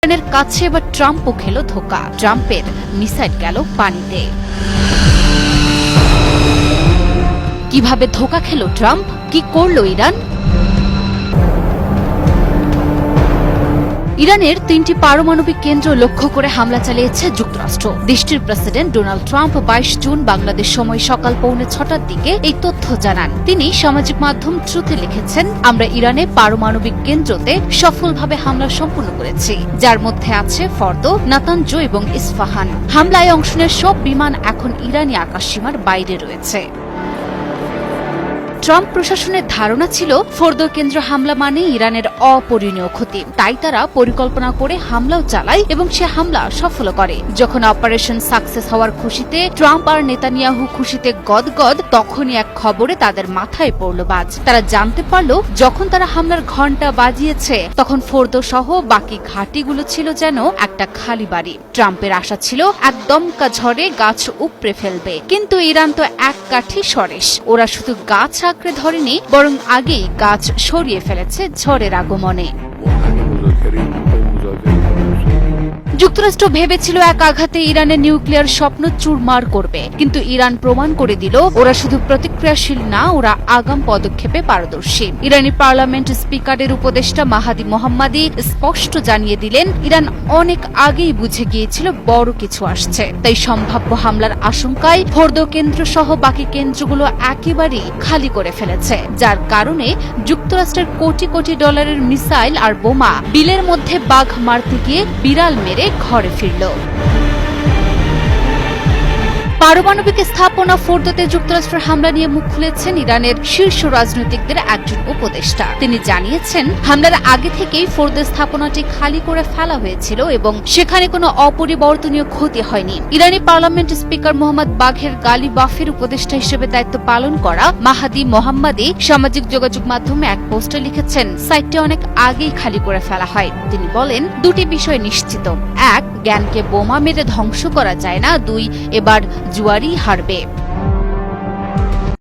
ইরানের কাছে এবার ট্রাম্পও খেল ধোঁকা। ট্রাম্পের মিসাইল গেল পানিতে। কিভাবে ধোঁকা খেল ট্রাম্প? কি করল ইরান? ইরানের ৩টি পারমাণবিক কেন্দ্র লক্ষ্য করে হামলা চালিয়েছে যুক্তরাষ্ট্র। দেশটির president Donald Trump ২২ June Bangladesh সময় সকাল 6:45টার দিকে এই তথ্য জানান। তিনি সামাজিক মাধ্যম ট্রুথে লিখেছেন, আমরা ইরানে পারমাণবিক কেন্দ্রতে সফলভাবে হামলা সম্পন্ন করেছি, যার মধ্যে আছে ফর্দো, নাতানজ এবং ইস্পাহান। হামলায় অংশ নেওয়া সব বিমান এখন ইরানি আকাশসীমার বাইরে রয়েছে। ট্রাম্প প্রশাসনের ধারণা ছিল ফোর্দো কেন্দ্র হামলা মানে ইরানের অপরিণীয় ক্ষতি, তাই তারা পরিকল্পনা করে হামলাও চালায় এবং সে হামলা সফল করে। যখন অপারেশন সাকসেস হওয়ার খুশিতে ট্রাম্প আর নেতানিয়াহু খুশিতে গদগদ, তখনই এক খবরে তাদের মাথায় পড়ল বাজ। তারা জানতে পারল যখন তারা হামলার ঘণ্টা বাজিয়েছে তখন ফোর্দো সহ বাকি ঘাঁটিগুলো ছিল যেন একটা খালি বাড়ি। ট্রাম্পের আশা ছিল এক দমকা ঝড়ে গাছ উপড়ে ফেলবে, কিন্তু ইরান তো এক কাঠি সরেস। ওরা শুধু গাছ আঁকড়ে ধরেনি, বরং আগেই গাছ সরিয়ে ফেলেছে ঝড়ের আগমনে। যুক্তরাষ্ট্র ভেবেছিল এক আঘাতে ইরানের নিউক্লিয়ার স্বপ্ন চুরমার করবে, কিন্তু ইরান প্রমাণ করে দিল ওরা শুধু প্রতিক্রিয়াশীল না, ওরা আগাম পদক্ষেপে পারদর্শী। ইরানি পার্লামেন্ট স্পিকারের উপদেষ্টা মাহাদি মোহাম্মদী স্পষ্ট জানিয়ে দিলেন, ইরান অনেক আগেই বুঝে গিয়েছিল বড় কিছু আসছে। তাই সম্ভাব্য হামলার আশঙ্কায় ফোর্দো কেন্দ্র সহ বাকি কেন্দ্রগুলো একেবারেই খালি করে ফেলেছে, যার কারণে যুক্তরাষ্ট্রের কোটি কোটি ডলারের মিসাইল আর বোমা বিলের মধ্যে বাঘ মারতে গিয়ে বিড়াল মেরে ঘরে ফিরল। পারমাণবিক স্থাপনা ফোর্দোতে যুক্তরাষ্ট্রের হামলা নিয়ে মুখ খুলেছেন ইরানের শীর্ষ রাজনৈতিকদের একজন উপদেষ্টা। তিনি জানিয়েছেন, হামলার আগে থেকেই ফোর্দো স্থাপনাটি খালি করে ফেলা হয়েছিল এবং সেখানে কোনো অপরিবর্তনীয় ক্ষতি হয়নি। ইরানি পার্লামেন্ট স্পিকার মোহাম্মদ বাঘের গালিবাফের উপদেষ্টা হিসেবে দায়িত্ব পালন করা মাহাদি মোহাম্মদী সামাজিক যোগাযোগ মাধ্যমে এক পোস্টে লিখেছেন, সাইটটি অনেক আগেই খালি করে ফেলা হয়। তিনি বলেন, দুটি বিষয় নিশ্চিত, এক, জ্ঞানকে বোমা মেরে ধ্বংস করা যায় না, দুই, এবার জুয়ারি হারবে।